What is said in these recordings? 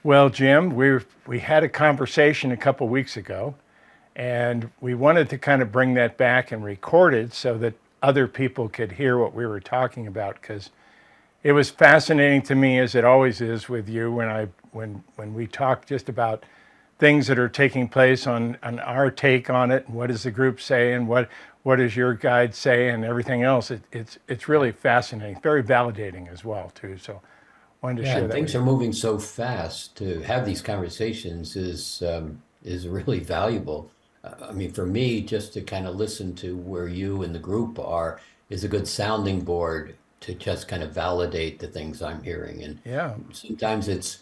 Well, Jim, we had a conversation a couple weeks ago, and we wanted to kind of bring that back and record it so that other people could hear what we were talking about because it was fascinating to me, as it always is with you, when we talk just about things that are taking place on our take on it, and what does the group say, and what does your guide say, and everything else. It's really fascinating, very validating as well too. So wanted to Yeah, share and that with things you. are moving so fast. To have these conversations is really valuable. I mean, for me, just to kind of listen to where you and the group are is a good sounding board to just kind of validate the things I'm hearing. And Yeah. sometimes it's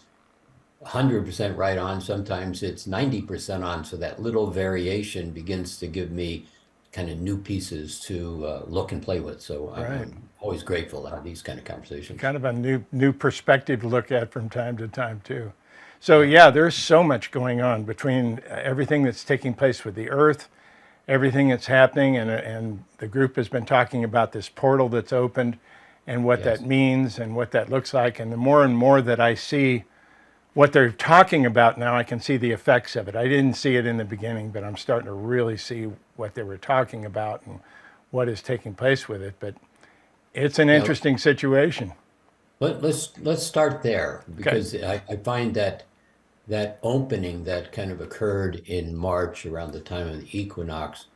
100% right on, sometimes it's 90% on. So that little variation begins to give me kind of new pieces to look and play with. So Right. I'm always grateful to have these kind of conversations. Kind of a new perspective to look at from time to time too. So yeah, there's so much going on between everything that's taking place with the Earth, everything that's happening, and the group has been talking about this portal that's opened, and what that Yes. means and what that looks like. And the more and more that I see what they're talking about now, I can see the effects of it. I didn't see it in the beginning, but I'm starting to really see what they were talking about and what is taking place with it. But it's an Yeah, interesting situation. let's start there Okay. because I find that that opening that kind of occurred in March around the time of the equinox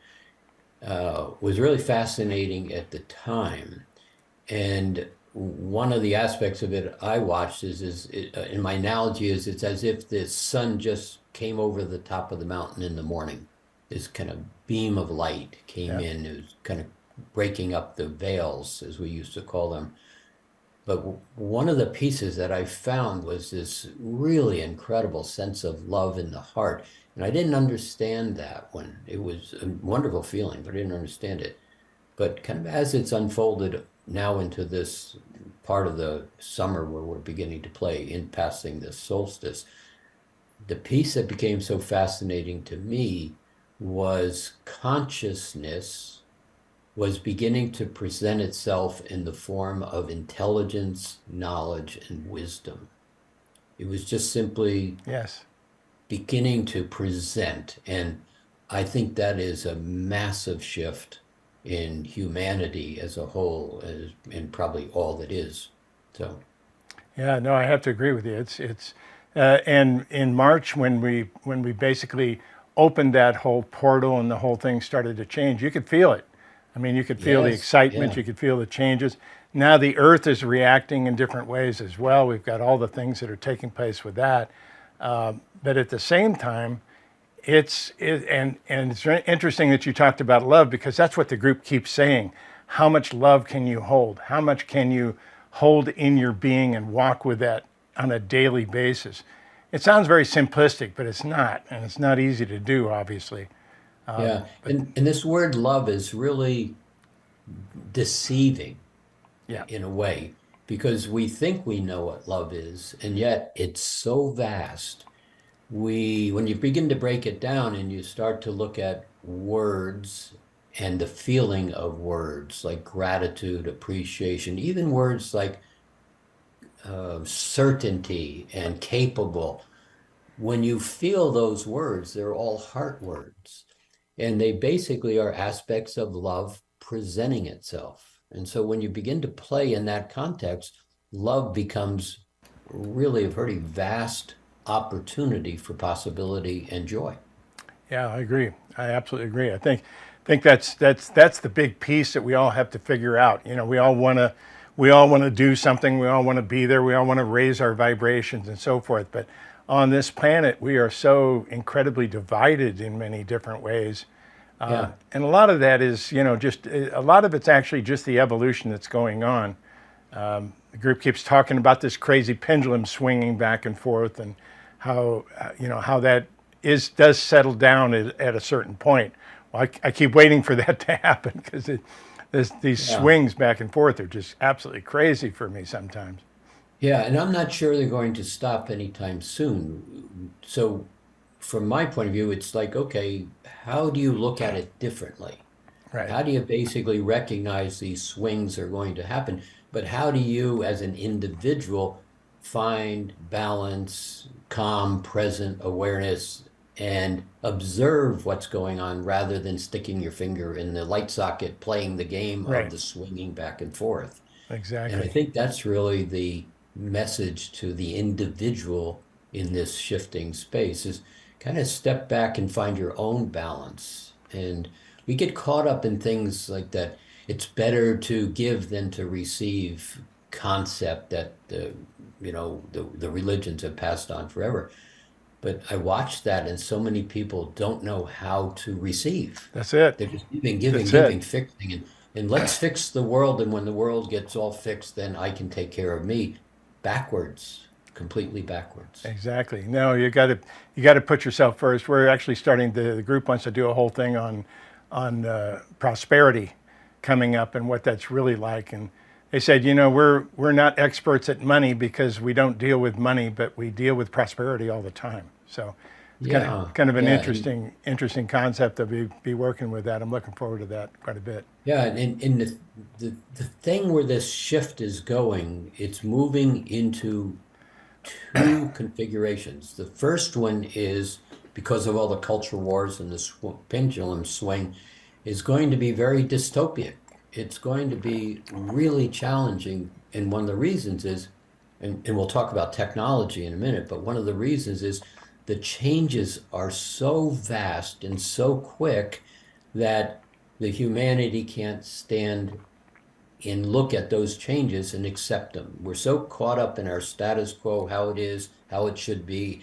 was really fascinating at the time. And one of the aspects of it I watched in my analogy is it's as if the sun just came over the top of the mountain in the morning. This kind of beam of light came Yeah. in. It was kind of breaking up the veils, as we used to call them. But one of the pieces that I found was this really incredible sense of love in the heart. And I didn't understand that when it was a wonderful feeling, but I didn't understand it. But kind of as it's unfolded now into this part of the summer where we're beginning to play in passing this solstice, the piece that became so fascinating to me was consciousness was beginning to present itself in the form of intelligence, knowledge, and wisdom. It was just simply Yes. beginning to present. And I think that is a massive shift in humanity as a whole, and probably all that is. So, Yeah, no, I have to agree with you. And in March when we basically opened that whole portal and the whole thing started to change, you could feel it. I mean, you could feel the yes, excitement, yeah, you could feel the changes. Now the Earth is reacting in different ways as well. We've got all the things that are taking place with that, but at the same time, and it's very interesting that you talked about love because that's what the group keeps saying. How much love can you hold? How much can you hold in your being and walk with that on a daily basis? It sounds very simplistic, but it's not, and it's not easy to do, obviously. yeah. But And this word love is really deceiving yeah, in a way because we think we know what love is, and yet it's so vast. When you begin to break it down and you start to look at words and the feeling of words like gratitude, appreciation, even words like certainty and capable, when you feel those words, they're all heart words. And they basically are aspects of love presenting itself. And so when you begin to play in that context, love becomes really a pretty vast opportunity for possibility and joy. yeah, I agree. I absolutely agree. I think that's the big piece that we all have to figure out. We all want to do something. We all want to be there. We all want to raise our vibrations and so forth. But on this planet, we are so incredibly divided in many different ways. Yeah. And a lot of that is, just a lot of it's actually just the evolution that's going on. The group keeps talking about this crazy pendulum swinging back and forth, and how that does settle down at a certain point. Well, I keep waiting for that to happen because these Yeah. swings back and forth are just absolutely crazy for me sometimes. Yeah. And I'm not sure they're going to stop anytime soon. So, from my point of view, it's like, okay, how do you look at it differently? Right. How do you basically recognize these swings are going to happen? But how do you, as an individual, find balance, calm, present awareness, and observe what's going on rather than sticking your finger in the light socket, playing the game of Right. the swinging back and forth. And I Exactly. think that's really the message to the individual in this shifting space is kind of step back and find your own balance. And we get caught up in things like that. It's better to give than to receive concept that the religions have passed on forever. But I watch that, and so many people don't know how to receive. That's it. They're just giving, giving, That's it. giving, fixing, and let's fix the world. And when the world gets all fixed, then I can take care of me. Backwards, completely backwards. Exactly. No, you got to put yourself first. We're actually starting the group wants to do a whole thing on prosperity coming up and what that's really like. And they said, we're not experts at money because we don't deal with money, but we deal with prosperity all the time. So it's Yeah, kind of an yeah, and interesting concept to be working with that. I'm looking forward to that quite a bit. yeah, and the thing where this shift is going, it's moving into two configurations. The first one is because of all the culture wars and the pendulum swing, is going to be very dystopic. It's going to be really challenging. And one of the reasons is, and we'll talk about technology in a minute, but one of the reasons is the changes are so vast and so quick that the humanity can't stand and look at those changes and accept them. We're so caught up in our status quo, how it is, how it should be,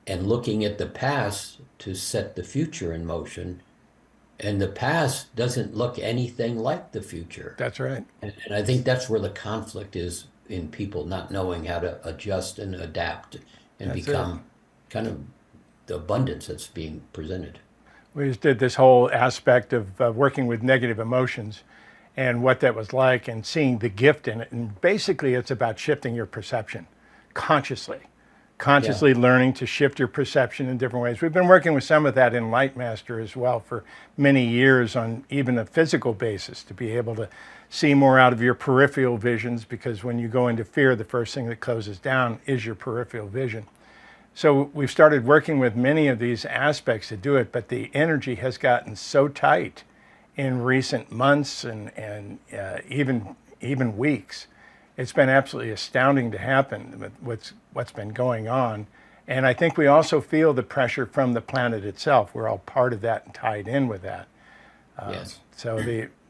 and looking at the past to set the future in motion. And the past doesn't look anything like the future. That's right. And I think that's where the conflict is in people not knowing how to adjust and adapt and That's it. become kind of the abundance that's being presented. We just did this whole aspect of working with negative emotions and what that was like and seeing the gift in it. And basically, it's about shifting your perception consciously, Yeah. consciously learning to shift your perception in different ways. We've been working with some of that in Lightmaster as well for many years on even a physical basis to be able to see more out of your peripheral visions, because when you go into fear, the first thing that closes down is your peripheral vision. So we've started working with many of these aspects to do it, but the energy has gotten so tight in recent months and even weeks. It's been absolutely astounding to happen with what's been going on. And I think we also feel the pressure from the planet itself. We're all part of that and tied in with that. Yes. So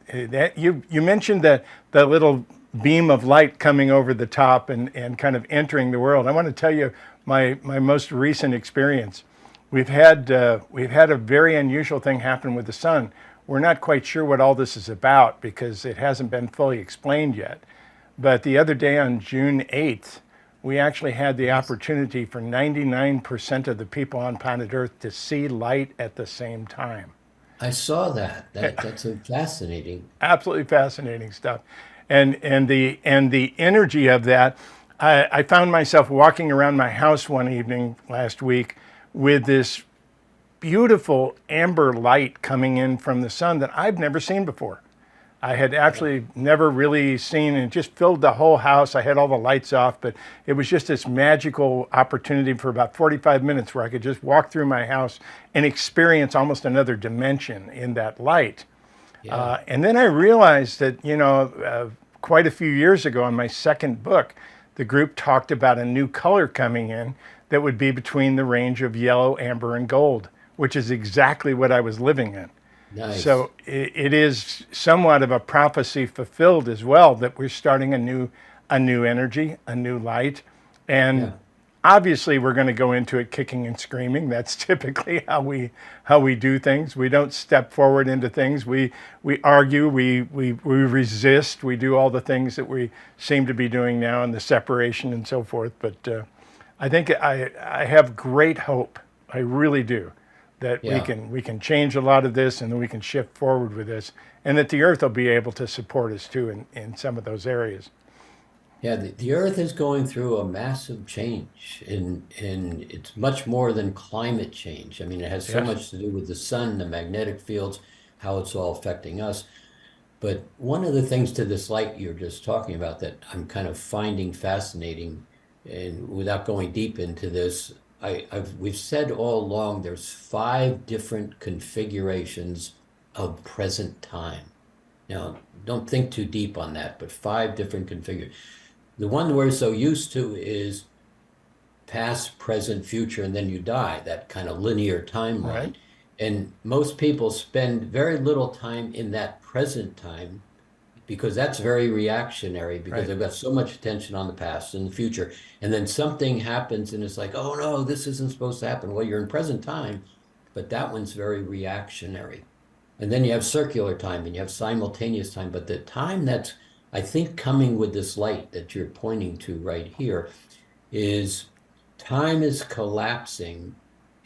that you mentioned that the little beam of light coming over the top and kind of entering the world. I want to tell you my most recent experience. We've had a very unusual thing happen with the sun. We're not quite sure what all this is about because it hasn't been fully explained yet. But the other day on June 8th, we actually had the Yes. opportunity for 99% of the people on planet Earth to see light at the same time. I saw that. That's a fascinating. Absolutely fascinating stuff. And the energy of that, I found myself walking around my house one evening last week with this beautiful amber light coming in from the sun that I've never seen before. I had actually never really seen, and it just filled the whole house. I had all the lights off, but it was just this magical opportunity for about 45 minutes where I could just walk through my house and experience almost another dimension in that light. Yeah. And then I realized that, quite a few years ago in my second book, the group talked about a new color coming in that would be between the range of yellow, amber, and gold, which is exactly what I was living in. Nice. So it is somewhat of a prophecy fulfilled as well that we're starting a new energy, a new light, and Yeah. obviously we're going to go into it kicking and screaming. That's typically how we do things. We don't step forward into things. We argue, we resist, we do all the things that we seem to be doing now and the separation and so forth. But I think I have great hope. I really do that we Yeah. can change a lot of this and that we can shift forward with this and that the earth will be able to support us too in some of those areas. Yeah, the Earth is going through a massive change, and it's much more than climate change. I mean, it has so Yes. much to do with the sun, the magnetic fields, how it's all affecting us. But one of the things to this light you're just talking about that I'm kind of finding fascinating And without going deep into this, we've said all along there's 5 different configurations of present time. Now, don't think too deep on that, but 5 different configurations. The one we're so used to is past, present, future, and then you die, that kind of linear timeline. Right. And most people spend very little time in that present time because that's very reactionary because Right. they've got so much attention on the past and the future. And then something happens and it's like, oh no, this isn't supposed to happen. Well, you're in present time, but that one's very reactionary. And then you have circular time and you have simultaneous time. But the time that's, I think, coming with this light that you're pointing to right here is time is collapsing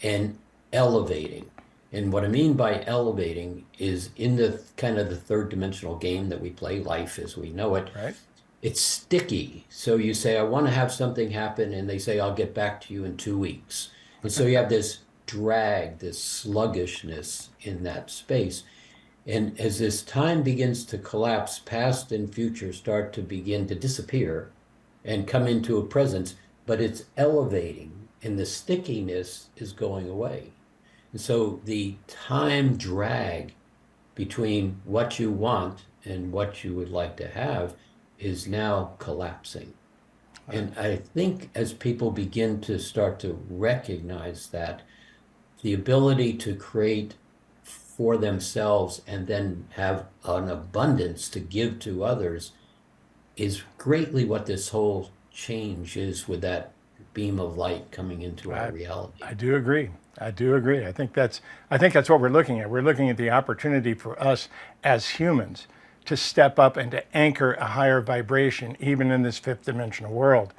and elevating. And what I mean by elevating is in the kind of the third dimensional game that we play, life as we know it, Right. it's sticky. So you say, I want to have something happen, and they say, I'll get back to you in 2 weeks. And so you have this drag, this sluggishness in that space. And as this time begins to collapse, past and future start to begin to disappear and come into a presence, but it's elevating and the stickiness is going away. And so the time drag between what you want and what you would like to have is now collapsing. And I think as people begin to start to recognize that, the ability to create for themselves and then have an abundance to give to others is greatly what this whole change is with that beam of light coming into our reality. I do agree. I do agree. I think that's what we're looking at. We're looking at the opportunity for us as humans to step up and to anchor a higher vibration, even in this fifth dimensional world.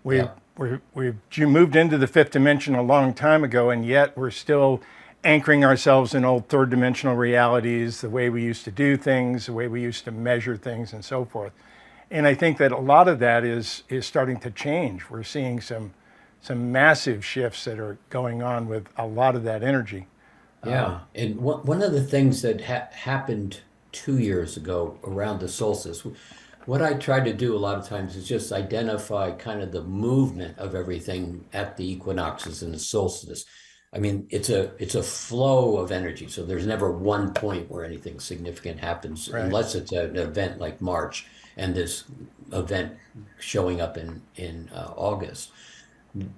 Yeah. We've moved into the fifth dimension a long time ago, and yet we're still anchoring ourselves in old third dimensional realities, the way we used to do things, the way we used to measure things, and so forth. And I think that a lot of that is starting to change. We're seeing some massive shifts that are going on with a lot of that energy. Yeah. And one of the things that happened 2 years ago around the solstice, what I try to do a lot of times is just identify kind of the movement of everything at the equinoxes and the solstice. I mean, it's a flow of energy. So there's never one point where anything significant happens, Right. unless it's an event like March and this event showing up in August.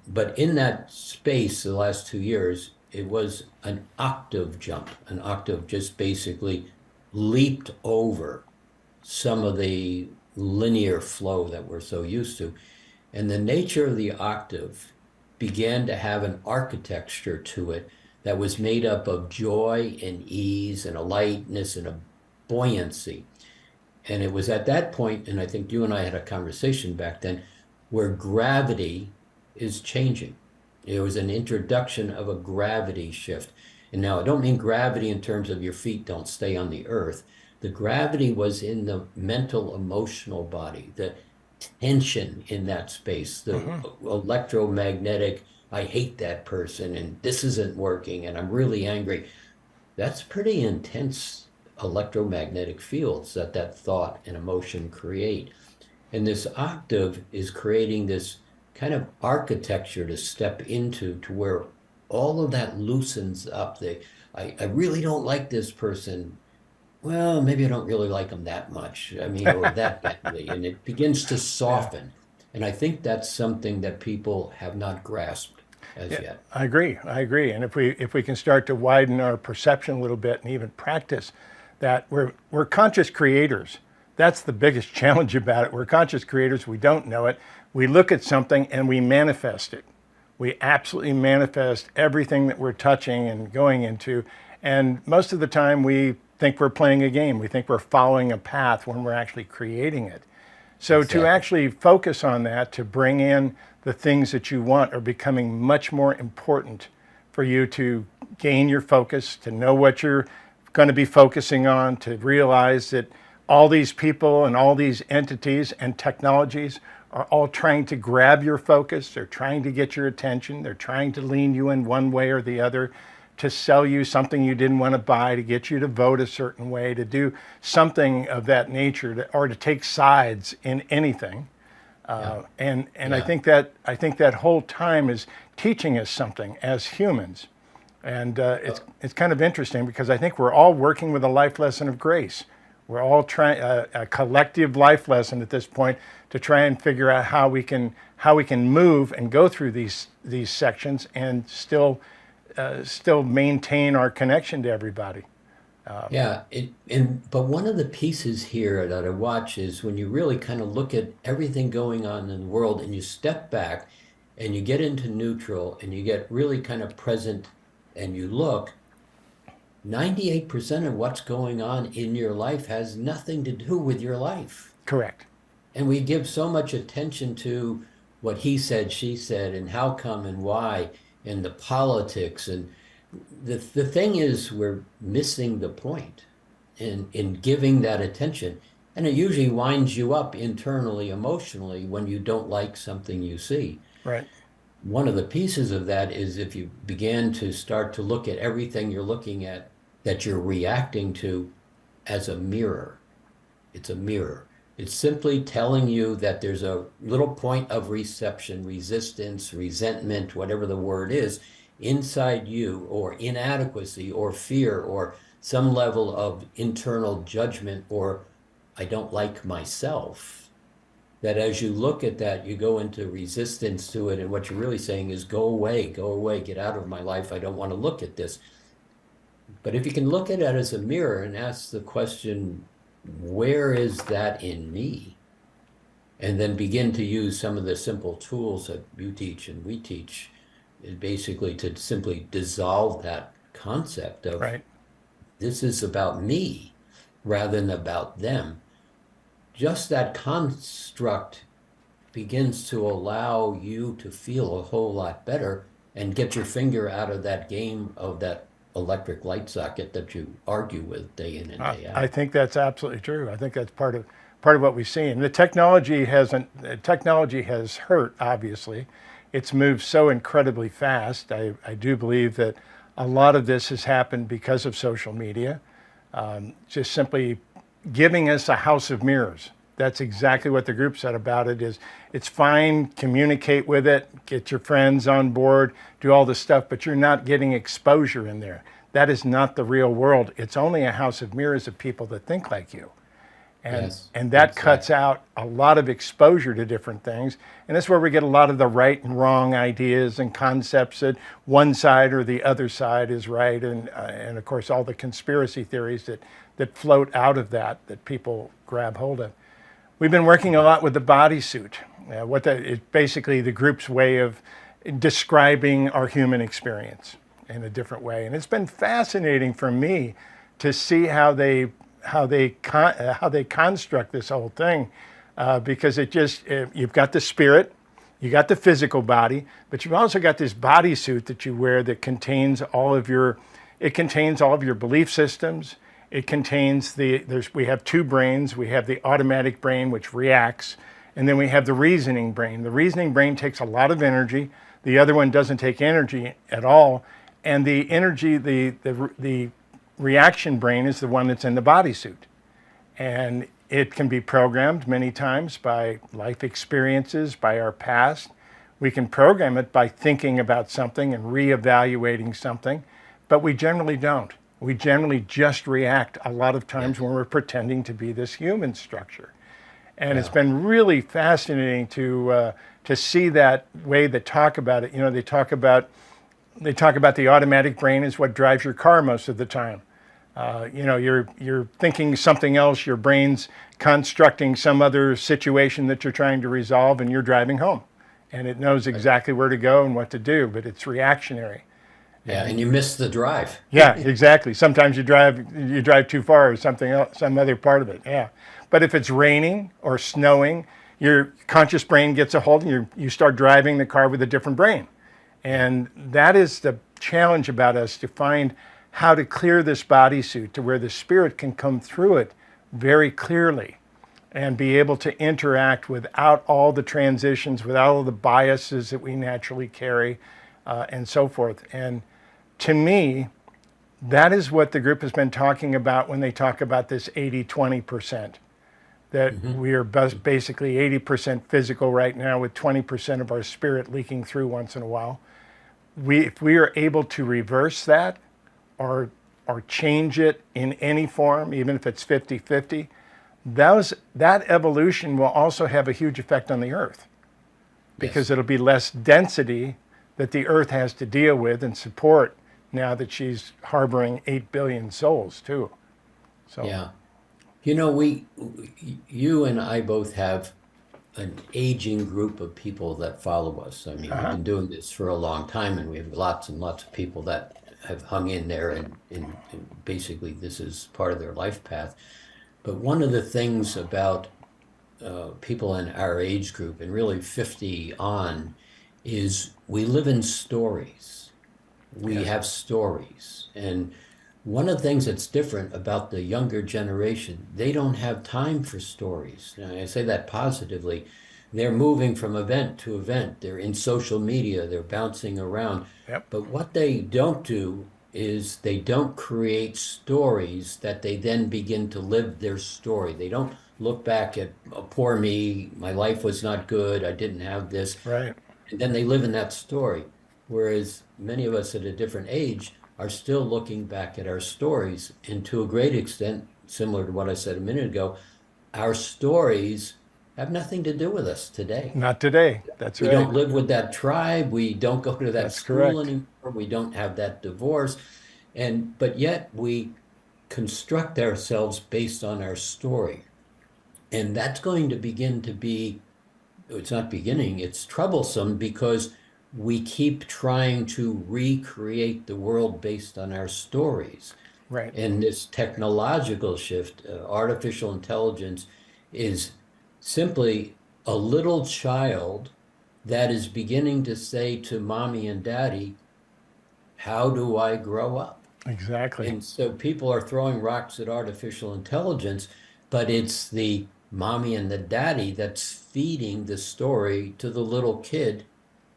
But in that space, the last 2 years, it was an octave jump. An octave just basically leaped over some of the linear flow that we're so used to. And the nature of the octave began to have an architecture to it that was made up of joy and ease and a lightness and a buoyancy. And it was at that point, and I think you and I had a conversation back then, where gravity is changing. It was an introduction of a gravity shift. And now I don't mean gravity in terms of your feet don't stay on the earth. The gravity was in the mental, emotional body, the tension in that space, the electromagnetic, I hate that person and this isn't working and I'm really angry. That's pretty intense electromagnetic fields that thought and emotion create. And this octave is creating this kind of architecture to step into to where all of that loosens up. I really don't like this person. Well, maybe I don't really like them that much. I mean, or that badly. And it begins to soften. And I think that's something that people have not grasped as yet. I agree. I agree. And if we can start to widen our perception a little bit and even practice that, we're conscious creators. That's the biggest challenge about it. We're conscious creators. We don't know it. We look at something and we manifest it. We absolutely manifest everything that we're touching and going into. And most of the time we think we're playing a game. We think we're following a path when we're actually creating it. So Exactly. to actually focus on that, to bring in the things that you want are becoming much more important for you to gain your focus, to know what you're going to be focusing on, to realize that all these people and all these entities and technologies are all trying to grab your focus. They're trying to get your attention. They're trying to lean you in one way or the other, to sell you something you didn't want to buy, to get you to vote a certain way, to do something of that nature, or to take sides in anything. Yeah. And Yeah. I think that whole time is teaching us something as humans. And it's kind of interesting because I think we're all working with a life lesson of grace. We're all trying a collective life lesson at this point to try and figure out how we can move and go through these sections and still maintain our connection to everybody. Yeah, but one of the pieces here that I watch is when you really kind of look at everything going on in the world and you step back and you get into neutral and you get really kind of present and you look, 98% of what's going on in your life has nothing to do with your life. Correct. And we give so much attention to what he said, she said, and how come and why, and the politics. And the thing is, we're missing the point in giving that attention. And it usually winds you up internally, emotionally, when you don't like something you see. Right. One of the pieces of that is if you begin to start to look at everything you're looking at that you're reacting to as a mirror. It's a mirror. It's simply telling you that there's a little point of reception, resistance, resentment, whatever the word is, inside you, or inadequacy, or fear, or some level of internal judgment, or I don't like myself. That as you look at that, you go into resistance to it. And what you're really saying is go away, get out of my life. I don't want to look at this. But if you can look at it as a mirror and ask the question, where is that in me? And then begin to use some of the simple tools that you teach and we teach, is basically to simply dissolve that concept of Right. this is about me rather than about them. Just that construct begins to allow you to feel a whole lot better and get your finger out of that game of that electric light socket that you argue with day in and day out. I think that's absolutely true. I think that's part of what we see. And the technology has hurt, obviously. It's moved so incredibly fast. I do believe that a lot of this has happened because of social media, just simply giving us a house of mirrors. That's exactly what the group said about it. Is it's fine, communicate with it, get your friends on board, do all this stuff, but you're not getting exposure in there. That is not the real world. It's only a house of mirrors of people that think like you. Yes, And that exactly. cuts out a lot of exposure to different things. And that's where we get a lot of the right and wrong ideas and concepts that one side or the other side is right. And of course, all the conspiracy theories that float out of that people grab hold of. We've been working a lot with the bodysuit. It's basically the group's way of describing our human experience in a different way. And it's been fascinating for me to see how they construct this whole thing, because you've got the spirit, you got the physical body, but you've also got this bodysuit that you wear that contains all of your belief systems. It contains we have two brains. We have the automatic brain, which reacts, and then we have the reasoning brain. The reasoning brain takes a lot of energy. The other one doesn't take energy at all. And the energy, the reaction brain is the one that's in the bodysuit. And it can be programmed many times by life experiences, by our past. We can program it by thinking about something and reevaluating something, but we generally don't. We generally just react a lot of times when we're pretending to be this human structure. And it's been really fascinating to see that way they talk about it. You know, they talk about the automatic brain is what drives your car most of the time. You're thinking something else, your brain's constructing some other situation that you're trying to resolve, and you're driving home. And it knows exactly where to go and what to do, but it's reactionary. Yeah, and you miss the drive. Yeah, exactly. Sometimes you drive too far or something else, some other part of it. Yeah. But if it's raining or snowing, your conscious brain gets a hold and you start driving the car with a different brain. And that is the challenge about us, to find how to clear this bodysuit to where the spirit can come through it very clearly and be able to interact without all the transitions, without all the biases that we naturally carry, and so forth. And to me, that is what the group has been talking about when they talk about this 80-20%. that Hmm. we are basically 80% physical right now with 20% of our spirit leaking through once in a while. If we are able to reverse that or change it in any form, even if it's 50-50, that evolution will also have a huge effect on the earth because Yes. it'll be less density that the earth has to deal with and support now that she's harboring 8 billion souls too. So, Yeah. You and I both have an aging group of people that follow us. I mean, we've uh-huh. been doing this for a long time, and we have lots and lots of people that have hung in there, and basically this is part of their life path. But one of the things about people in our age group, and really 50 on, is we live in stories. We Yes. have stories. And one of the things that's different about the younger generation, they don't have time for stories. Now, I say that positively. They're moving from event to event. They're in social media. They're bouncing around. Yep. But what they don't do is they don't create stories that they then begin to live their story. They don't look back at, oh, poor me, my life was not good, I didn't have this, Right. and then they live in that story. Whereas many of us at a different age are still looking back at our stories, and to a great extent, similar to what I said a minute ago, our stories have nothing to do with us today. Not today. That's We right. don't live with that tribe. We don't go to that That's school correct. anymore. We don't have that divorce. But yet we construct ourselves based on our story. And that's going to begin to be, it's not beginning, it's troublesome because we keep trying to recreate the world based on our stories. Right. And this technological shift, artificial intelligence, is simply a little child that is beginning to say to mommy and daddy, how do I grow up? Exactly. And so people are throwing rocks at artificial intelligence, but it's the mommy and the daddy that's feeding the story to the little kid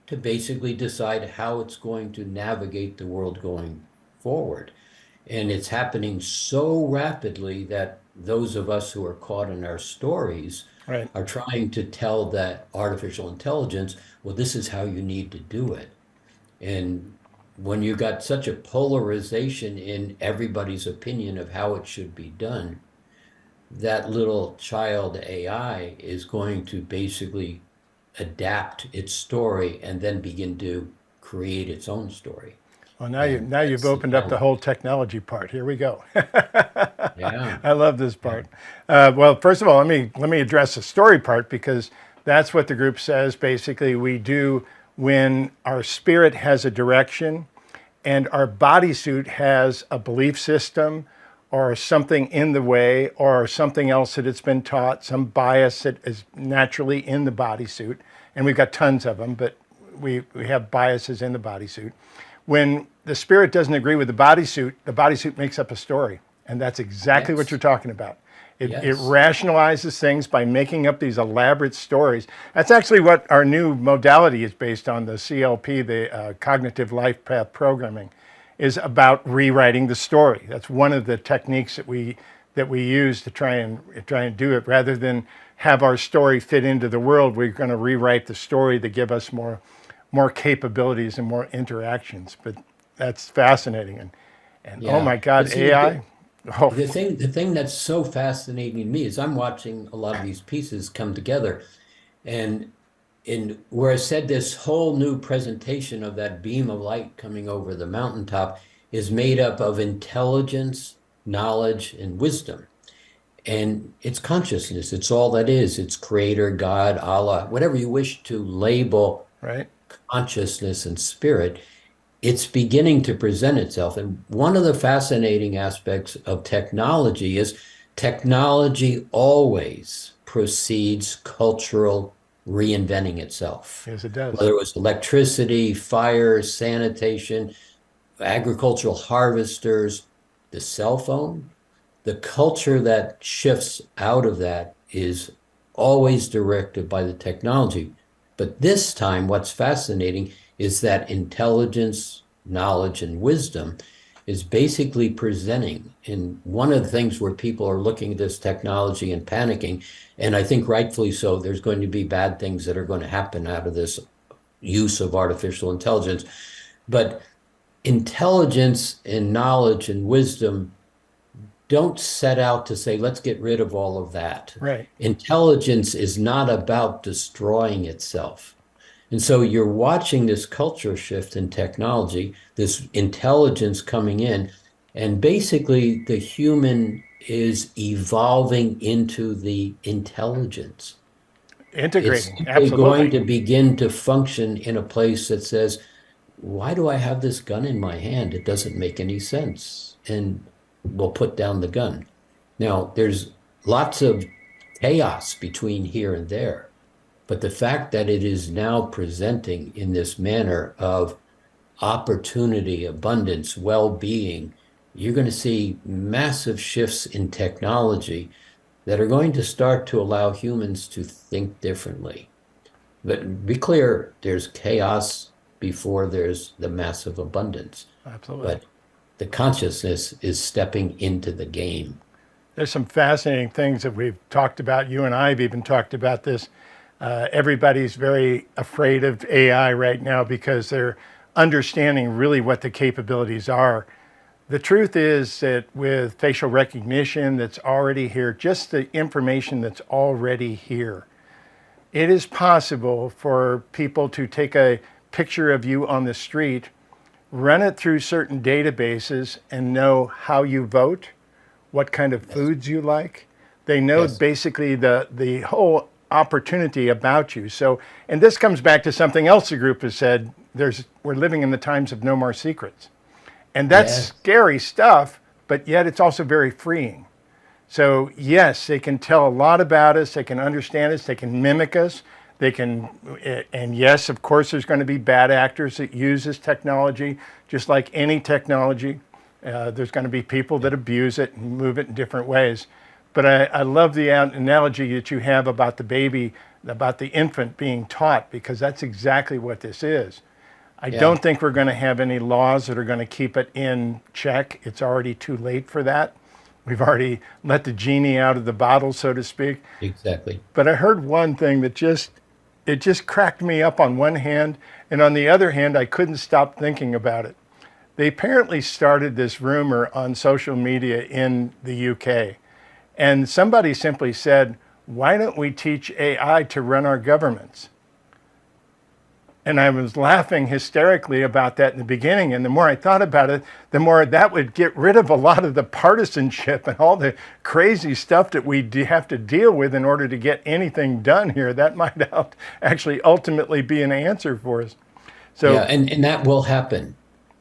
to basically decide how it's going to navigate the world going forward. And it's happening so rapidly that those of us who are caught in our stories Right. are trying to tell that artificial intelligence, well, this is how you need to do it. And when you got such a polarization in everybody's opinion of how it should be done, that little child AI is going to basically adapt its story and then begin to create its own story. Well, And you've that's the opened up the challenge. whole technology part. Here we go. Yeah. I love this Yeah. part. Well, first of all, let me address the story part because that's what the group says. Basically, we do when our spirit has a direction and our bodysuit has a belief system or something in the way or something else that it's been taught, some bias that is naturally in the bodysuit. And we've got tons of them, but we have biases in the bodysuit. When the spirit doesn't agree with the bodysuit makes up a story. And that's exactly what you're Yes. talking about. It Yes. rationalizes things by making up these elaborate stories. That's actually what our new modality is based on, the CLP, the Cognitive Life Path Programming, is about rewriting the story. That's one of the techniques that we use to try and do it. Rather than have our story fit into the world, we're going to rewrite the story to give us more capabilities and more interactions. But that's fascinating. And oh Yeah. my God, But see, AI. Oh, the thing that's so fascinating to me is I'm watching a lot of these pieces come together. And in where I said this whole new presentation of that beam of light coming over the mountaintop is made up of intelligence, knowledge, and wisdom. And it's consciousness. It's all that is. It's creator, God, Allah, whatever you wish to label right. consciousness and spirit. It's beginning to present itself. And one of the fascinating aspects of technology is technology always precedes cultural reinventing itself. Yes, it does. Whether it was electricity, fire, sanitation, agricultural harvesters, the cell phone, the culture that shifts out of that is always directed by the technology. But this time, what's fascinating is that intelligence, knowledge, and wisdom is basically presenting. And one of the things where people are looking at this technology and panicking, and I think rightfully so, there's going to be bad things that are going to happen out of this use of artificial intelligence. But intelligence and knowledge and wisdom don't set out to say, let's get rid of all of that. Right. Intelligence is not about destroying itself. And so you're watching this culture shift in technology, this intelligence coming in, and basically the human is evolving into the intelligence. It's Integrating. simply Absolutely. going to begin to function in a place that says, why do I have this gun in my hand? It doesn't make any sense. And we'll put down the gun. Now, there's lots of chaos between here and there. But the fact that it is now presenting in this manner of opportunity, abundance, well-being, you're going to see massive shifts in technology that are going to start to allow humans to think differently. But be clear, there's chaos before there's the massive abundance. Absolutely. But the consciousness is stepping into the game. There's some fascinating things that we've talked about. You and I have even talked about this. Everybody's very afraid of AI right now because they're understanding really what the capabilities are. The truth is that with facial recognition that's already here, just the information that's already here, it is possible for people to take a picture of you on the street, run it through certain databases, and know how you vote, what kind of foods you like. They know basically the whole opportunity about you. So, and this comes back to something else the group has said, we're living in the times of no more secrets. And that's scary stuff, but yet it's also very freeing. So yes, they can tell a lot about us, they can understand us, they can mimic us, they can, and yes, of course, there's going to be bad actors that use this technology, just like any technology. There's going to be people that abuse it and move it in different ways. But I love the analogy that you have about the baby, about the infant being taught, because that's exactly what this is. I don't think we're going to have any laws that are going to keep it in check. It's already too late for that. We've already let the genie out of the bottle, so to speak. Exactly. But I heard one thing that it just cracked me up on one hand, and on the other hand, I couldn't stop thinking about it. They apparently started this rumor on social media in the UK, and somebody simply said, why don't we teach AI to run our governments? And I was laughing hysterically about that in the beginning. And the more I thought about it, the more that would get rid of a lot of the partisanship and all the crazy stuff that we have to deal with in order to get anything done here. That might actually ultimately be an answer for us. So, yeah, and that will happen.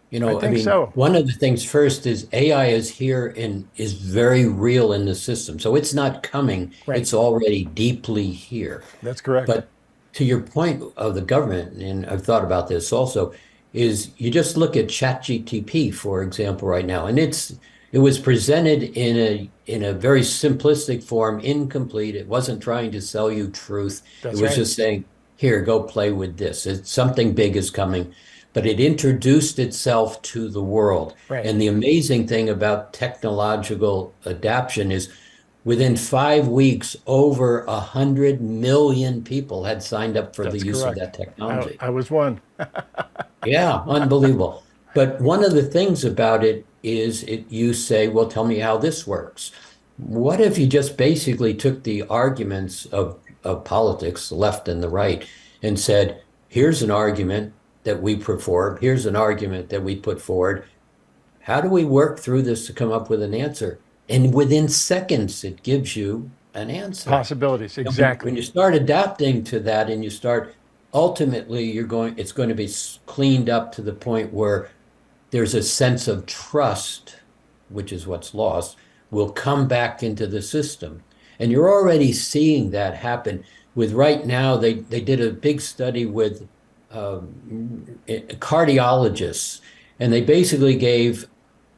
You know, I think so. One of the things first is AI is here and is very real in the system. So it's not coming, it's already deeply here. That's correct. But to your point of the government, and I've thought about this also, is you just look at ChatGPT, for example, right now, and it was presented in a very simplistic form, incomplete. It wasn't trying to sell you truth. It was just saying, here, go play with this. Something big is coming. But it introduced itself to the world. And the amazing thing about technological adaptation is within 5 weeks, over 100 million people had signed up for the use of that technology. I was one. Yeah, unbelievable. But one of the things about it is you say, well, tell me how this works. What if you just basically took the arguments of politics, the left and the right, and said, here's an argument that we put forward, here's an argument that we put forward. How do we work through this to come up with an answer? And within seconds, it gives you an answer. Possibilities, exactly. When you start adapting to that and you start, ultimately, it's going to be cleaned up to the point where there's a sense of trust, which is what's lost, will come back into the system. And you're already seeing that happen with right now, they did a big study with cardiologists, and they basically gave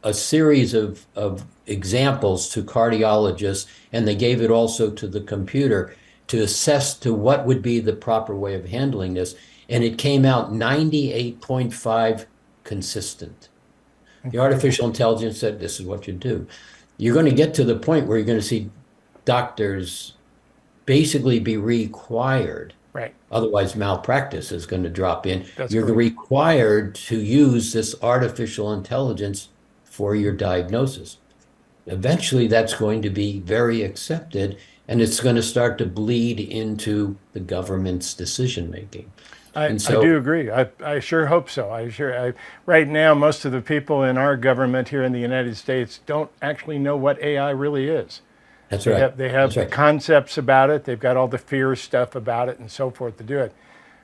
a series of examples to cardiologists, and they gave it also to the computer to assess to what would be the proper way of handling this. And it came out 98.5 consistent. The artificial intelligence said, this is what you do. You're going to get to the point where you're going to see doctors basically be required. Right. Otherwise, malpractice is going to drop in. That's You're correct. required to use this artificial intelligence for your diagnosis. Eventually, that's going to be very accepted, and it's going to start to bleed into the government's decision making. I And so, do agree. I sure hope so. Right now, most of the people in our government here in the United States don't actually know what AI really is. that's They right. have, they have That's the right. concepts about it. They've got all the fear stuff about it and so forth to do it.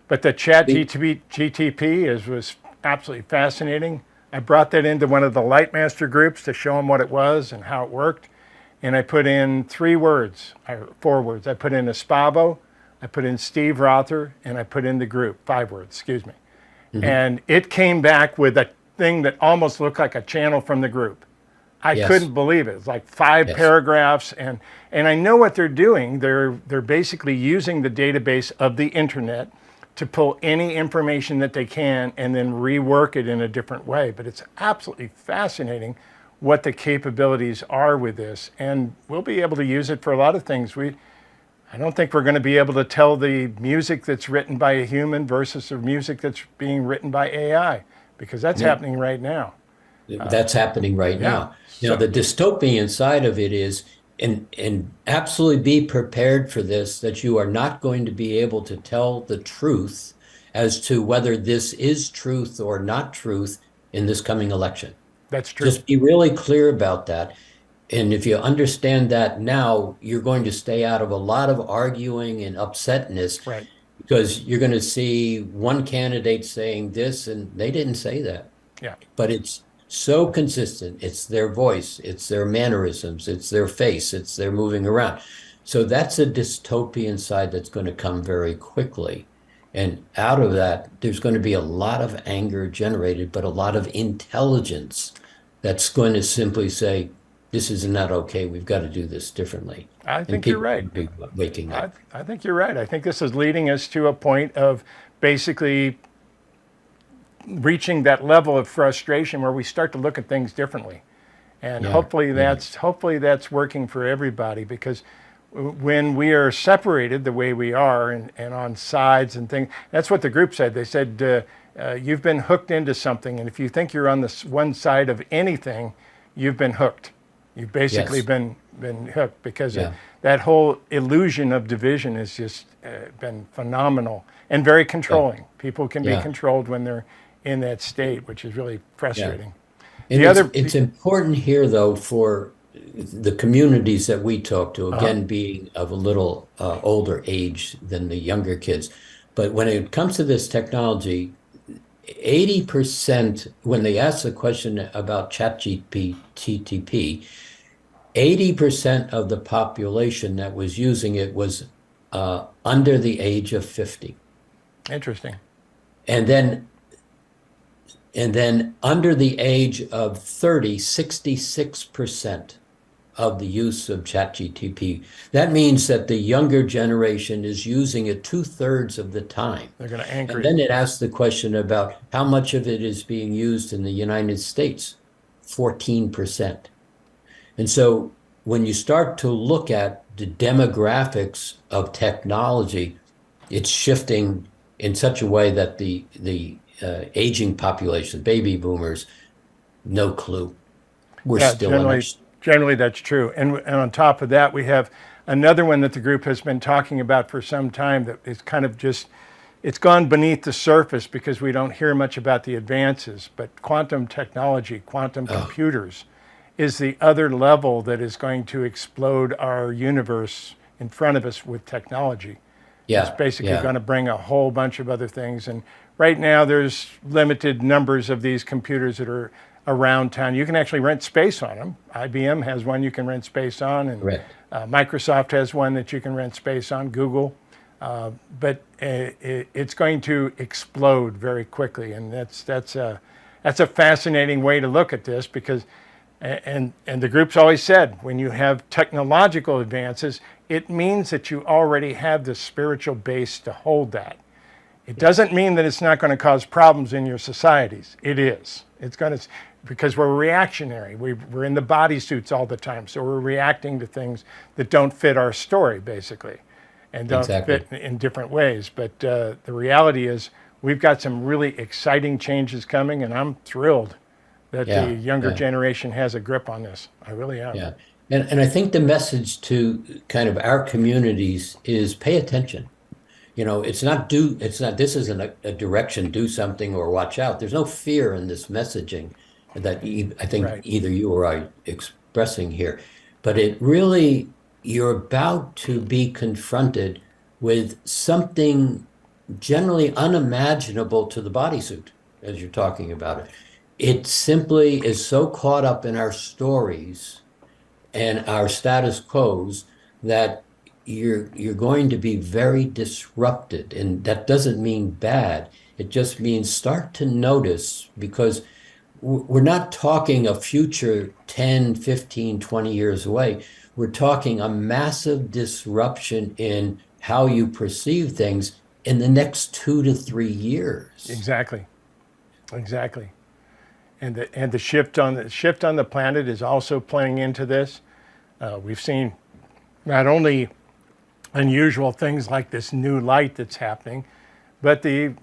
But the chat The- GTP was absolutely fascinating. I brought that into one of the Lightmaster groups to show them what it was and how it worked. And I put in 4 words. I put in Espavo, I put in Steve Rother, and I put in the group, 5 words, excuse me. And it came back with a thing that almost looked like a channel from the group. I Yes. couldn't believe it. It's like 5 Yes. paragraphs, and I know what they're doing. They're basically using the database of the internet to pull any information that they can and then rework it in a different way. But it's absolutely fascinating what the capabilities are with this, and we'll be able to use it for a lot of things. I don't think we're going to be able to tell the music that's written by a human versus the music that's being written by AI, because that's happening right now. That's happening right now. You know, the dystopian side of it is, and absolutely be prepared for this, that you are not going to be able to tell the truth as to whether this is truth or not truth in this coming election. That's true. Just be really clear about that. And if you understand that now, you're going to stay out of a lot of arguing and upsetness, Right. because you're going to see one candidate saying this and they didn't say that. Yeah. But it's so consistent. It's their voice, it's their mannerisms, it's their face, it's their moving around. So that's a dystopian side that's going to come very quickly. And out of that, there's going to be a lot of anger generated, but a lot of intelligence that's going to simply say, this is not okay. We've got to do this differently. I And think you're people right. will be waking up. I think you're right. I think this is leading us to a point of basically reaching that level of frustration where we start to look at things differently. And Yeah, hopefully yeah. hopefully that's working for everybody, because when we are separated the way we are and on sides and things, that's what the group said. They said, you've been hooked into something, and if you think you're on this one side of anything, you've been hooked. You've basically Yes. been hooked, because Yeah. that whole illusion of division has just been phenomenal and very controlling. People can be Yeah. controlled when they're in that state, which is really frustrating. And The other- it's important here, though, for the communities that we talk to, Uh-huh. again, being of a little older age than the younger kids. But when it comes to this technology, 80%, when they ask the question about ChatGPT, 80% of the population that was using it was under the age of 50. Interesting. And then under the age of 30, 66% of the use of ChatGPT. That means that the younger generation is using it 2/3 of the time. They're going to anchor And it. then it asks the question about how much of it is being used in the United States, 14%. And so when you start to look at the demographics of technology, it's shifting in such a way that the aging population, baby boomers, no clue. We're Yeah, still in our, generally that's true. And on top of that, we have another one that the group has been talking about for some time that is kind of just, it's gone beneath the surface because we don't hear much about the advances, but quantum technology, quantum computers is the other level that is going to explode our universe in front of us with technology. It's basically going to bring a whole bunch of other things. And right now there's limited numbers of these computers that are around town. You can actually rent space on them. IBM has one you can rent space on, and Correct. Microsoft has one that you can rent space on, Google. But it's going to explode very quickly. And that's a fascinating way to look at this, because and the group's always said, when you have technological advances, it means that you already have the spiritual base to hold that. It doesn't mean that it's not going to cause problems in your societies. It is. It's going to. because we're reactionary. We're in the bodysuits all the time, so we're reacting to things that don't fit our story, basically, and don't Exactly. fit in different ways. But the reality is, we've got some really exciting changes coming, and I'm thrilled that the Yeah, younger yeah, generation has a grip on this. I really am. yeah. And I think the message to kind of our communities is pay attention. It's not, this isn't a direction, do something or watch out. There's no fear in this messaging that I think Right. either you or I expressing here. But it really, you're about to be confronted with something generally unimaginable to the bodysuit as you're talking about it. It simply is so caught up in our stories and our status quos that you're going to be very disrupted. And that doesn't mean bad. It just means start to notice, because we're not talking a future 10, 15, 20 years away. We're talking a massive disruption in how you perceive things in the next 2 to 3 years. Exactly. Exactly. And the shift on the planet is also playing into this. We've seen not only unusual things like this new light that's happening, but and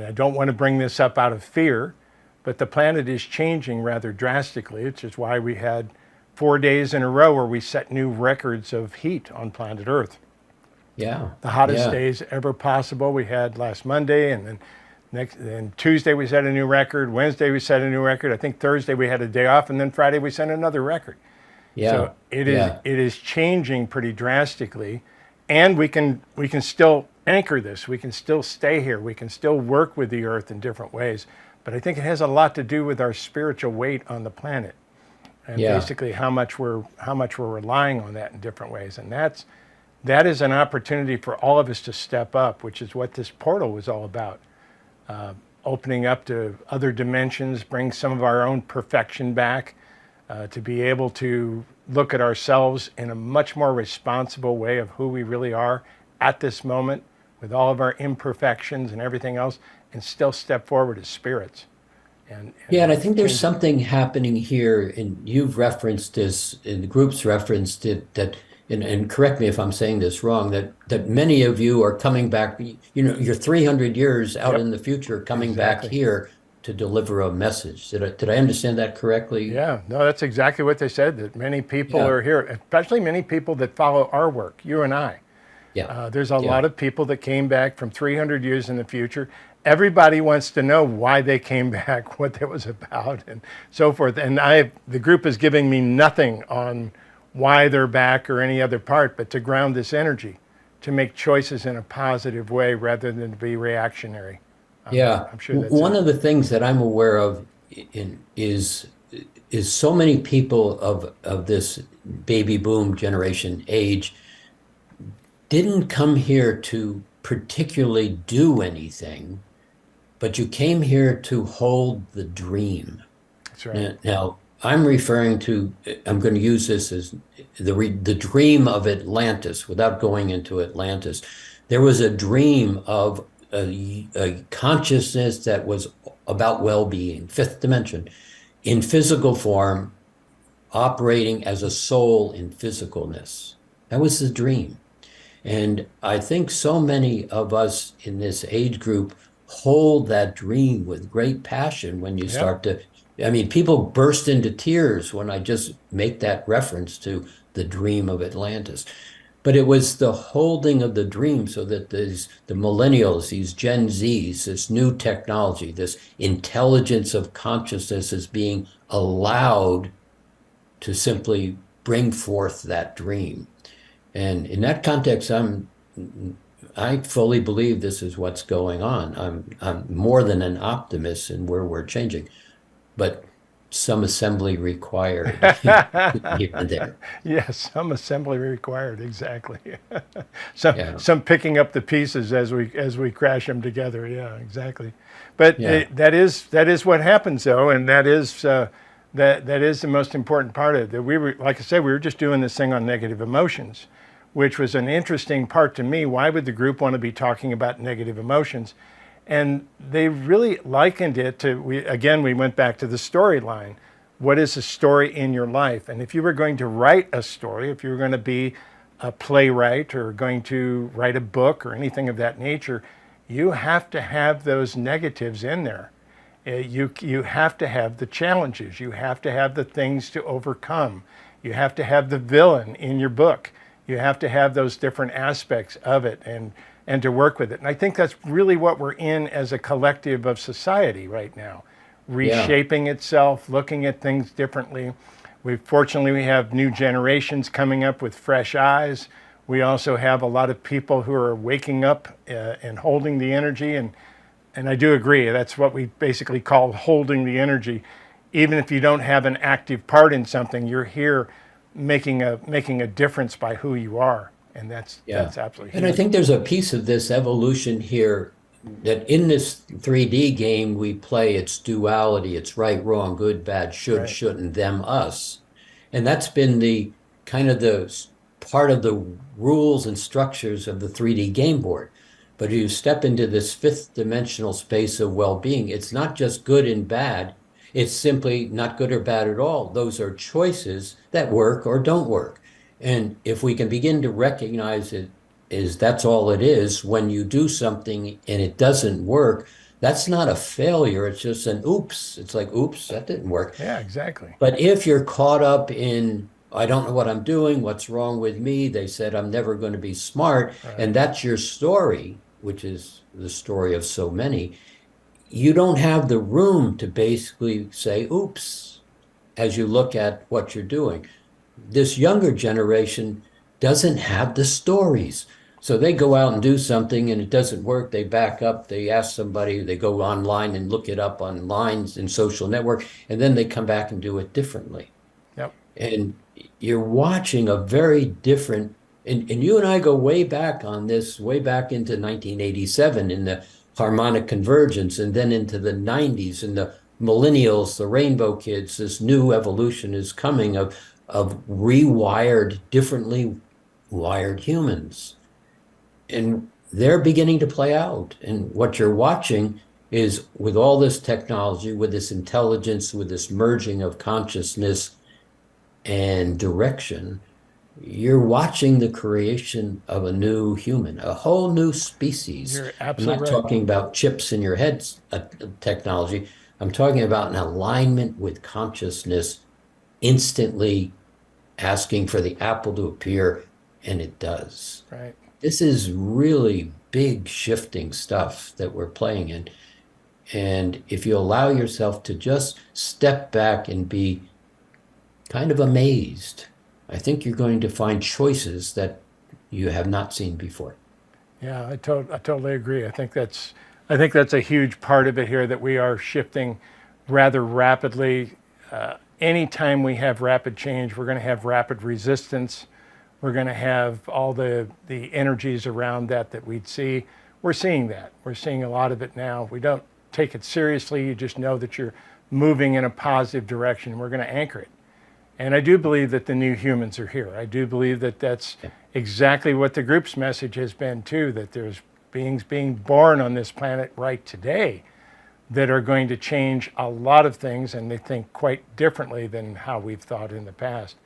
I don't want to bring this up out of fear, but the planet is changing rather drastically. It's just why we had 4 days in a row where we set new records of heat on planet Earth. Yeah, The hottest yeah, days ever possible we had last Monday, and then Tuesday we set a new record. Wednesday we set a new record. I think Thursday we had a day off, and then Friday we set another record. yeah, So it is yeah. it is changing pretty drastically, and we can still anchor this. We can still stay here. We can still work with the earth in different ways. But I think it has a lot to do with our spiritual weight on the planet, and Yeah. basically how much we're relying on that in different ways. And that is an opportunity for all of us to step up, which is what this portal was all about. Opening up to other dimensions, bring some of our own perfection back, to be able to look at ourselves in a much more responsible way of who we really are at this moment, with all of our imperfections and everything else, and still step forward as spirits. Yeah, And and I think there's change. something happening here, and you've referenced this, and the group's referenced it, that, and correct me if I'm saying this wrong, that many of you are coming back, you're 300 years out Yep, in the future, coming back exactly. here to deliver a message. Did I understand that correctly? Yeah, no, that's exactly what they said, that many people Yeah, are here, especially many people that follow our work, you and I. yeah, There's a yeah, lot of people that came back from 300 years in the future. Everybody wants to know why they came back, what that was about, and so forth. And the group is giving me nothing on why they're back or any other part, but to ground this energy, to make choices in a positive way rather than to be reactionary. yeah. I'm sure that's One it. of the things that I'm aware of is so many people of this baby boom generation age didn't come here to particularly do anything, but you came here to hold the dream. That's right. Now, I'm referring to, I'm going to use this as the dream of Atlantis without going into Atlantis. There was a dream of a consciousness that was about well-being, fifth dimension, in physical form, operating as a soul in physicalness. That was the dream. And I think so many of us in this age group hold that dream with great passion when you Yep. start to, I mean, people burst into tears when I just make that reference to the dream of Atlantis. But it was the holding of the dream so that the millennials, these Gen Zs, this new technology, this intelligence of consciousness is being allowed to simply bring forth that dream. And in that context, I fully believe this is what's going on. I'm more than an optimist in where we're changing, but some assembly required here and there. Yes, some assembly required, exactly. some Yeah, some picking up the pieces as we crash them together. Yeah, exactly. But yeah, that is what happens though, and that is the most important part of it. That we were, like I said, we were just doing this thing on negative emotions, which was an interesting part to me. Why would the group want to be talking about negative emotions? And they really likened it to, we went back to the storyline. What is a story in your life? And if you were going to write a story, if you were going to be a playwright or going to write a book or anything of that nature, you have to have those negatives in there. You have to have the challenges. You have to have the things to overcome. You have to have the villain in your book. You have to have those different aspects of it and to work with it. And I think that's really what we're in as a collective of society right now, Yeah. reshaping itself, looking at things differently. Fortunately, we have new generations coming up with fresh eyes. We also have a lot of people who are waking up and holding the energy. And I do agree, that's what we basically call holding the energy. Even if you don't have an active part in something, you're here making a difference by who you are. And that's absolutely And I huge. think there's a piece of this evolution here that in this 3D game we play, it's duality, it's right, wrong, good, bad, should, Right. shouldn't, them, us. And that's been the kind of the part of the rules and structures of the 3D game board. But you step into this fifth dimensional space of well-being, it's not just good and bad, it's simply not good or bad at all. Those are choices that work or don't work. And if we can begin to recognize it is that's all it is, when you do something and it doesn't work, that's not a failure. It's just an oops. It's like, oops, that didn't work. Yeah, exactly. But if you're caught up in, I don't know what I'm doing, what's wrong with me? They said I'm never going to be smart. Right. And that's your story, which is the story of so many. You don't have the room to basically say, oops, as you look at what you're doing. This younger generation doesn't have the stories. So they go out and do something and it doesn't work. They back up, they ask somebody, they go online and look it up online in social network, and then they come back and do it differently. Yep. And you're watching a very different, and you and I go way back on this, way back into 1987 in the harmonic convergence, and then into the 90s and the millennials, the rainbow kids. This new evolution is coming of rewired, differently wired humans. And they're beginning to play out. And what you're watching is, with all this technology, with this intelligence, with this merging of consciousness and direction, you're watching the creation of a new human, a whole new species. You're I'm absolutely not right. talking about chips in your head technology. I'm talking about an alignment with consciousness, instantly asking for the apple to appear, and it does. Right. This is really big shifting stuff that we're playing in. And if you allow yourself to just step back and be kind of amazed, I think you're going to find choices that you have not seen before. Yeah, I totally agree. I think that's a huge part of it here, that we are shifting rather rapidly. Anytime we have rapid change, we're going to have rapid resistance. We're going to have all the energies around that we'd see. We're seeing that. We're seeing a lot of it now. We don't take it seriously. You just know that you're moving in a positive direction. We're going to anchor it. And I do believe that the new humans are here. I do believe that that's exactly what the group's message has been too, that there's beings being born on this planet right today that are going to change a lot of things, and they think quite differently than how we've thought in the past.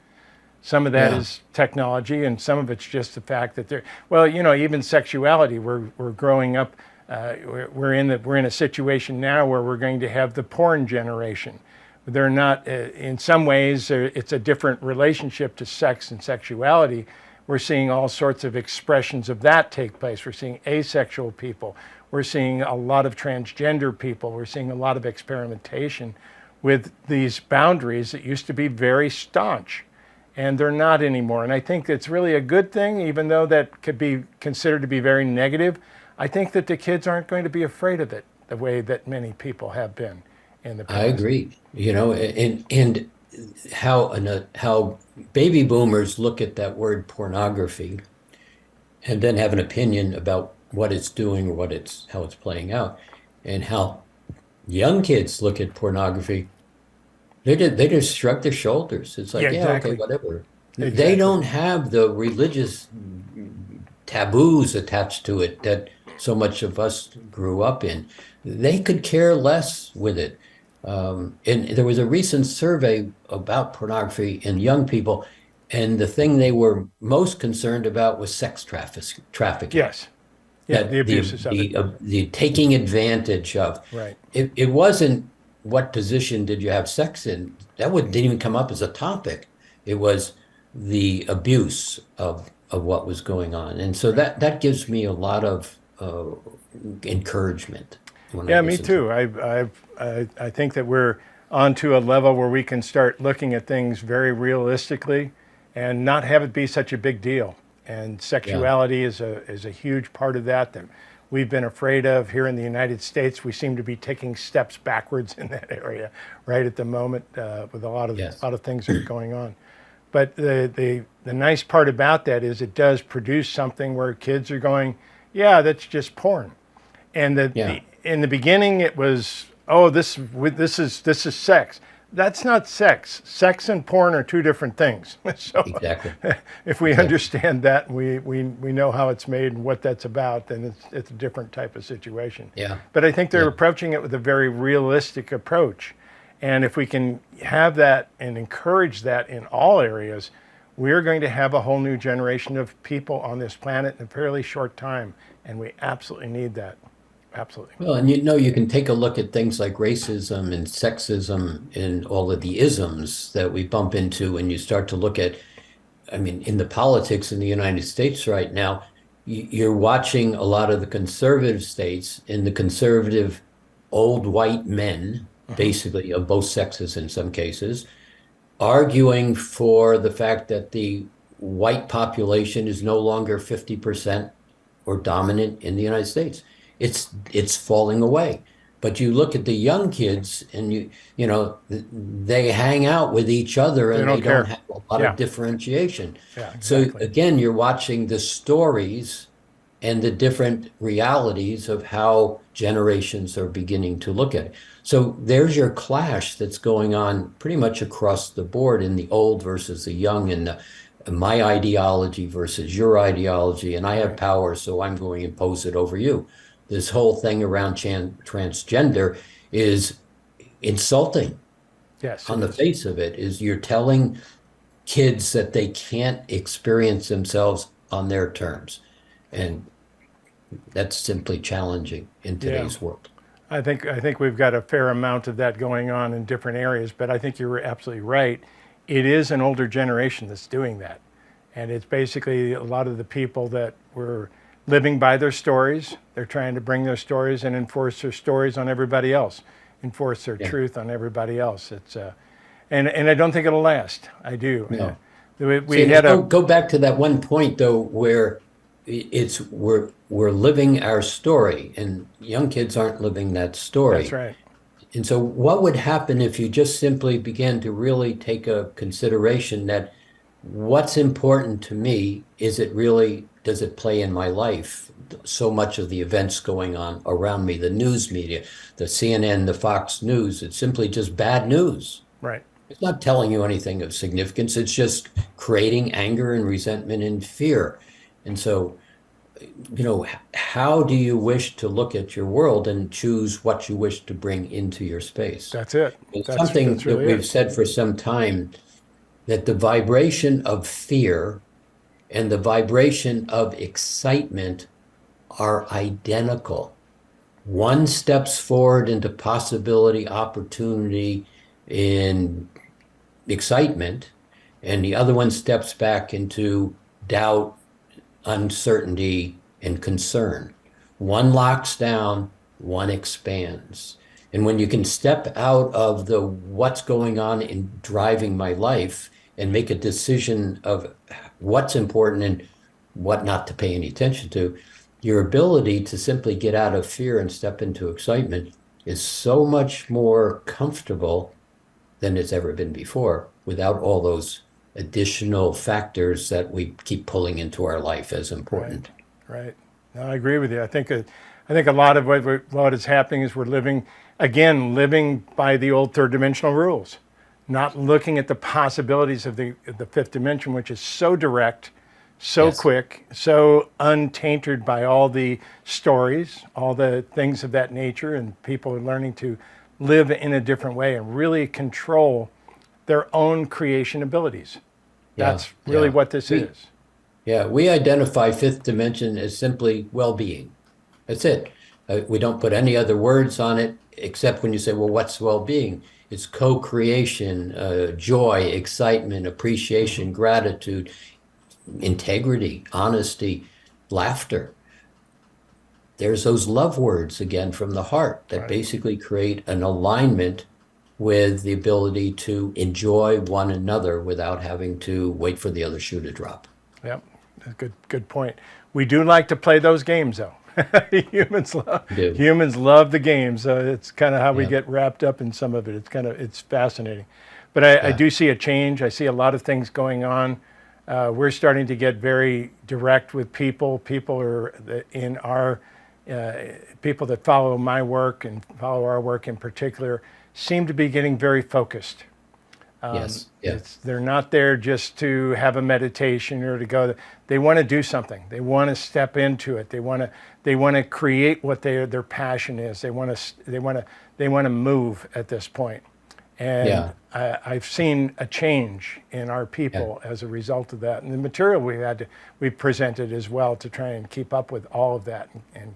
Some of that is technology, and some of it's just the fact that even sexuality. We're growing up. We're in a situation now where we're going to have the porn generation. They're not. In some ways, it's a different relationship to sex and sexuality. We're seeing all sorts of expressions of that take place. We're seeing asexual people. We're seeing a lot of transgender people. We're seeing a lot of experimentation with these boundaries that used to be very staunch. And they're not anymore. And I think it's really a good thing, even though that could be considered to be very negative. I think that the kids aren't going to be afraid of it the way that many people have been in the past. I agree. And how baby boomers look at that word pornography and then have an opinion about what it's doing or how it's playing out, and how young kids look at pornography. They just shrug their shoulders. It's like, Yeah, yeah, exactly. okay, whatever. They Exactly. don't have the religious taboos attached to it that so much of us grew up in, they could care less with it. And there was a recent survey about pornography in young people, and the thing they were most concerned about was sex trafficking. Yes. Yeah, the That abuses of it. the taking advantage of. Right. It wasn't what position did you have sex in. Didn't even come up as a topic. It was the abuse of what was going on, and so that gives me a lot of encouragement when I Yeah, me listen to too. I think that we're onto a level where we can start looking at things very realistically and not have it be such a big deal. And Yeah, sexuality is a huge part of that we've been afraid of here in the United States. We seem to be taking steps backwards in that area right at the moment with a yes, lot of things that are going on. But the nice part about that is it does produce something where kids are going, yeah, that's just porn. And yeah, in the beginning it was, oh, this is sex. That's not sex. Sex and porn are two different things. So exactly, if we exactly. understand that, we know how it's made and what that's about, then it's a different type of situation. Yeah, But I think they're yeah. approaching it with a very realistic approach. And if we can have that and encourage that in all areas, we're going to have a whole new generation of people on this planet in a fairly short time. And we absolutely need that. Absolutely. Well, and you can take a look at things like racism and sexism and all of the isms that we bump into when you start to look at, I mean, in the politics in the United States right now, you're watching a lot of the conservative states and the conservative old white men, Mhm. basically of both sexes in some cases, arguing for the fact that the white population is no longer 50% or dominant in the United States. It's falling away. But you look at the young kids and they hang out with each other They and they don't don't care. have a lot of Yeah. differentiation. Yeah, So exactly. again, you're watching the stories and the different realities of how generations are beginning to look at it. So there's your clash that's going on pretty much across the board in the old versus the young, and my ideology versus your ideology, and I have Right. power, so I'm going to impose it over you. This whole thing around transgender is insulting Yes, on it the is. face of it, is you're telling kids that they can't experience themselves on their terms. And that's simply challenging in Yeah. today's world. I think we've got a fair amount of that going on in different areas, but I think you're absolutely right. It is an older generation that's doing that. And it's basically a lot of the people that were living by their stories. They're trying to bring their stories and enforce their stories on everybody else, enforce their Yeah, truth on everybody else. And I don't think it'll last. I do. no. We See, let's had a go back to that one point though, where it's we're living our story, and young kids aren't living that That's story. right. And so what would happen if you just simply began to really take a consideration that what's important to me, is it really, does it play in my life? So much of the events going on around me, the news media, the CNN, the Fox News, it's simply just bad news. Right. It's not telling you anything of significance. It's just creating anger and resentment and fear. And so, how do you wish to look at your world and choose what you wish to bring into your space? That's it. It's something That's that really we've it. said for some time, that the vibration of fear and the vibration of excitement are identical. One steps forward into possibility, opportunity, in excitement, and the other one steps back into doubt, uncertainty, and concern. One locks down, one expands. And when you can step out of the what's going on in driving my life and make a decision of what's important and what not to pay any attention to, your ability to simply get out of fear and step into excitement is so much more comfortable than it's ever been before, without all those additional factors that we keep pulling into our life as Right. important. Right. No, I agree with you. I think a lot of what is happening is we're living by the old third dimensional rules, not looking at the possibilities of the fifth dimension, which is so direct, so Yes. quick, so untainted by all the stories, all the things of that nature, and people are learning to live in a different way and really control their own creation abilities. Yeah. That's really Yeah. what this We, is. yeah, we identify fifth dimension as simply well-being. That's it. We don't put any other words on it except when you say, well, what's well-being? It's co-creation, joy, excitement, appreciation, gratitude, integrity, honesty, laughter. There's those love words again from the heart that Right. basically create an alignment with the ability to enjoy one another without having to wait for the other shoe to drop. Yep. Good point. We do like to play those games, though. humans love We do. humans love the games. It's kind of how we Yeah. get wrapped up in some of it. It's fascinating. But I Yeah. do see a change. I see a lot of things going on. We're starting to get very direct with people. People are in our people that follow my work and follow our work in particular seem to be getting very focused. Yes. Yeah. They're not there just to have a meditation or to go. They want to do something. They want to step into it. They want to create what their passion is. They want to move at this point. And Yeah. I've seen a change in our Yeah. people as a result of that. And the material we presented as well to try and keep up with all of that and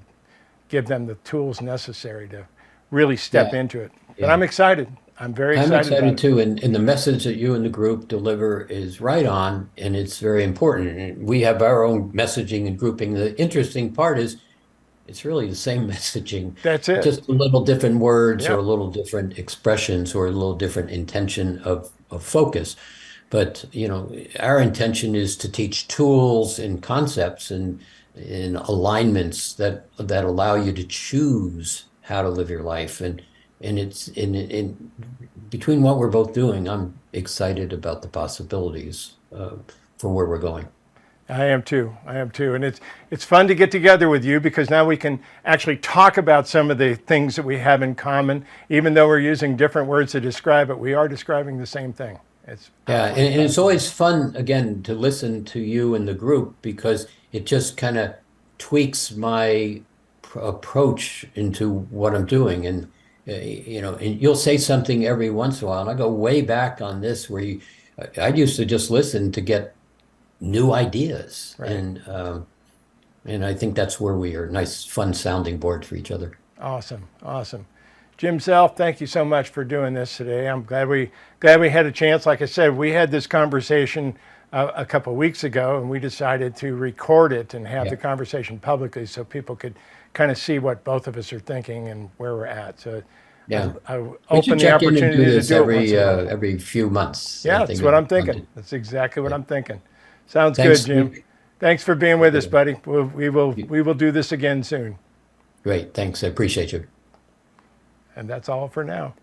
give them the tools necessary to really step Yeah. into it. But Yeah. I'm excited. I'm very I'm excited about excited it. too, and the message that you and the group deliver is right on, and it's very important. And we have our own messaging and grouping. The interesting part is it's really the same messaging, That's it. just a little different words or a Yep. little different expressions or a little different intention of focus. But our intention is to teach tools and concepts and alignments that allow you to choose how to live your life. And it's in between what we're both doing, I'm excited about the possibilities for where we're going. I am too. I am too. And it's fun to get together with you because now we can actually talk about some of the things that we have in common. Even though we're using different words to describe it, we are describing the same thing. It's Yeah, absolutely and it's fascinating. always fun again to listen to you and the group because it just kind of tweaks my approach into what I'm doing. And you'll say something every once in a while, and I go way back on this where I used to just listen to get new ideas, Right. and I think that's where we are a nice, fun sounding board for each other. Awesome. Awesome. Jim Self, thank you so much for doing this today. I'm glad we had a chance. Like I said, we had this conversation a couple of weeks ago, and we decided to record it and have Yeah, the conversation publicly so people could kind of see what both of us are thinking and where we're at. So yeah. I We should open the check in and do opportunity to this do it once in a while. every few months. I Yeah, think that's what it'd I'm be fun thinking. to. That's exactly what Yeah. I'm thinking. Sounds good, Thanks. Jim. Thanks for being with us, buddy. We will do this again soon. Great. Thanks. I appreciate you. And that's all for now.